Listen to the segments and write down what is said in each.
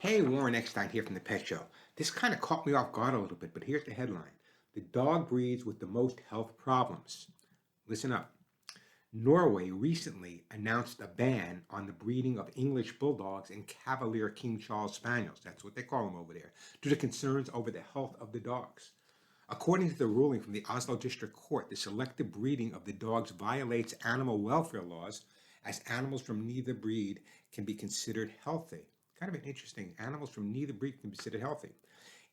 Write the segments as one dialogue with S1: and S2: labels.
S1: Hey, Warren Eckstein here from the Pet Show. This kind of caught me off guard a little bit, but here's the headline. The dog breeds with the most health problems. Listen up. Norway recently announced a ban on the breeding of English bulldogs and Cavalier King Charles Spaniels, that's what they call them over there, due to concerns over the health of the dogs. According to the ruling from the Oslo District Court, the selective breeding of the dogs violates animal welfare laws as animals from neither breed can be considered healthy. Kind of an interesting, animals from neither breed can be considered healthy.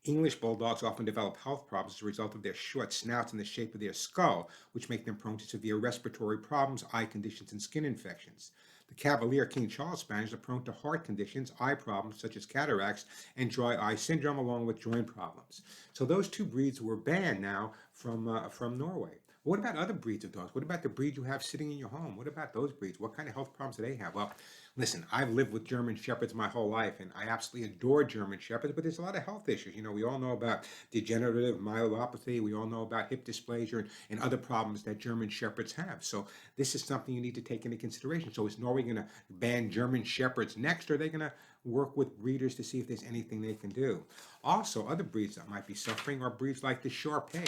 S1: English bulldogs often develop health problems as a result of their short snouts and the shape of their skull, which make them prone to severe respiratory problems, eye conditions, and skin infections. The Cavalier King Charles Spaniels are prone to heart conditions, eye problems such as cataracts, and dry eye syndrome, along with joint problems. So those two breeds were banned now from Norway. What about other breeds of dogs? What about the breed you have sitting in your home? What about those breeds? What kind of health problems do they have? Well, listen, I've lived with German Shepherds my whole life, and I absolutely adore German Shepherds, but there's a lot of health issues. We all know about degenerative myelopathy. We all know about hip dysplasia and other problems that German Shepherds have. So this is something you need to take into consideration. So is Norway going to ban German Shepherds next, or are they going to work with breeders to see if there's anything they can do? Also, other breeds that might be suffering are breeds like the Shar Pei.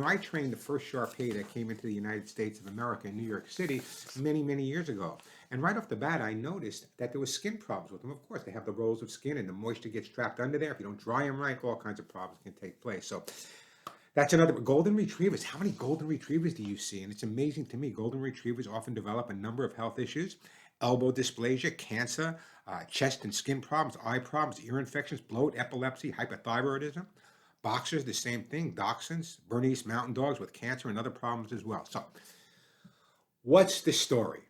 S1: I trained the first Shar Pei that came into the United States of America in New York City many, many years ago. And right off the bat, I noticed that there was skin problems with them. Of course, they have the rolls of skin and the moisture gets trapped under there. If you don't dry them right, all kinds of problems can take place. So that's another. Golden retrievers. How many golden retrievers do you see? And it's amazing to me. Golden retrievers often develop a number of health issues: elbow dysplasia, cancer, chest and skin problems, eye problems, ear infections, bloat, epilepsy, hypothyroidism. Boxers, the same thing. Dachshunds, Bernese mountain dogs with cancer and other problems as well. So, what's the story?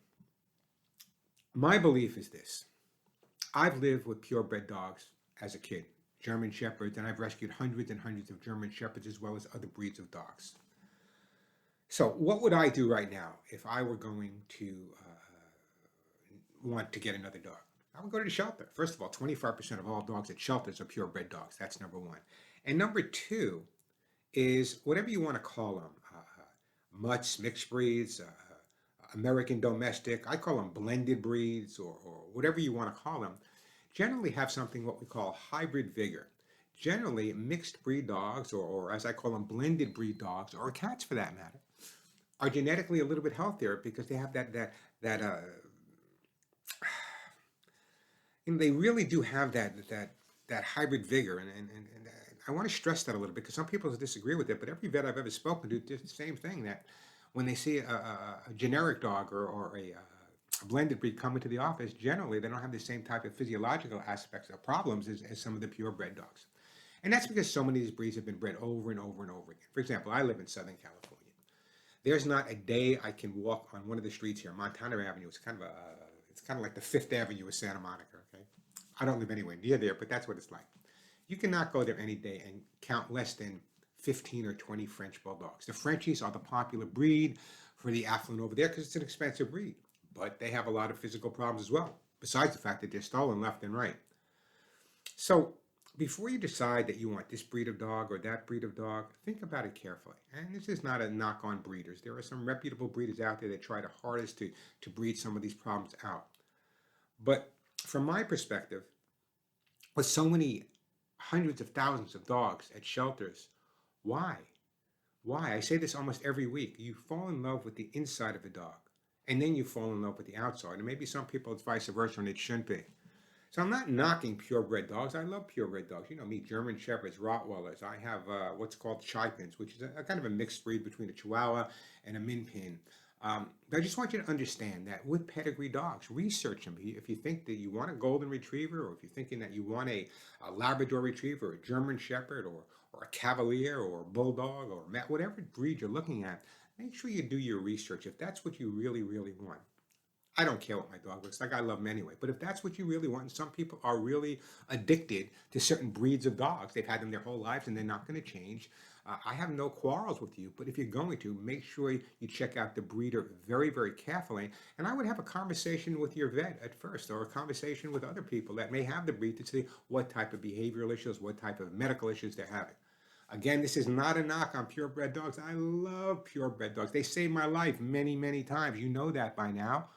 S1: My belief is this. I've lived with purebred dogs as a kid, German Shepherds, and I've rescued hundreds and hundreds of German Shepherds as well as other breeds of dogs. So, what would I do right now if I were going to want to get another dog? I would go to the shelter. First of all, 25% of all dogs at shelters are purebred dogs. That's number one. And number two is whatever you want to call them, mutts, mixed breeds, American domestic, I call them blended breeds or whatever you want to call them, generally have something what we call hybrid vigor. Generally, mixed breed dogs, or as I call them, blended breed dogs, or cats for that matter, are genetically a little bit healthier because they have they really do have that hybrid vigor, and I want to stress that a little bit because some people disagree with it, but every vet I've ever spoken to does the same thing, that when they see a generic dog or a blended breed come into the office, generally they don't have the same type of physiological aspects or problems as some of the purebred dogs. And that's because so many of these breeds have been bred over and over and over again. For example, I live in Southern California. There's not a day I can walk on one of the streets here. Montana Avenue is it's kind of like the Fifth Avenue of Santa Monica. Okay, I don't live anywhere near there, but that's what it's like. You cannot go there any day and count less than 15 or 20 French bulldogs. The Frenchies are the popular breed for the affluent over there because it's an expensive breed, but they have a lot of physical problems as well. Besides the fact that they're stolen left and right. So before you decide that you want this breed of dog or that breed of dog, think about it carefully. And this is not a knock on breeders. There are some reputable breeders out there that try their hardest to breed some of these problems out. But from my perspective, with so many hundreds of thousands of dogs at shelters, why? Why? I say this almost every week. You fall in love with the inside of a dog, and then you fall in love with the outside. And maybe some people it's vice versa, and it shouldn't be. So I'm not knocking purebred dogs. I love purebred dogs. You know me, German Shepherds, Rottweilers. I have what's called Chai Pins, which is a kind of a mixed breed between a Chihuahua and a Min Pin. But I just want you to understand that with pedigree dogs, research them. If you think that you want a golden retriever, or if you're thinking that you want a Labrador retriever, a German Shepherd, or a Cavalier, or a Bulldog, or whatever breed you're looking at, make sure you do your research if that's what you really, really want. I don't care what my dog looks like. I love them anyway. But if that's what you really want, and some people are really addicted to certain breeds of dogs, they've had them their whole lives and they're not going to change. I have no quarrels with you, but if you're going to, make sure you check out the breeder very, very carefully. And I would have a conversation with your vet at first, or a conversation with other people that may have the breed to see what type of behavioral issues, what type of medical issues they're having. Again, this is not a knock on purebred dogs. I love purebred dogs. They saved my life many, many times. You know that by now.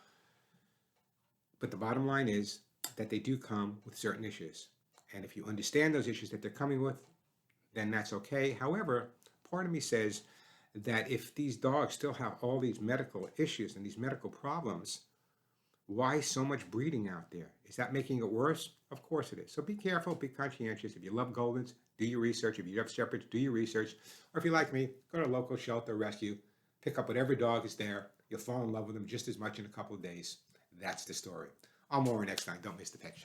S1: But the bottom line is that they do come with certain issues. And if you understand those issues that they're coming with, then that's okay. However, part of me says that if these dogs still have all these medical issues and these medical problems, why so much breeding out there? Is that making it worse? Of course it is. So be careful, be conscientious. If you love Goldens, do your research. If you have Shepherds, do your research. Or if you like me, go to a local shelter rescue, pick up whatever dog is there. You'll fall in love with them just as much in a couple of days. That's the story. I'm Warren Eckstein. Don't miss the pet show.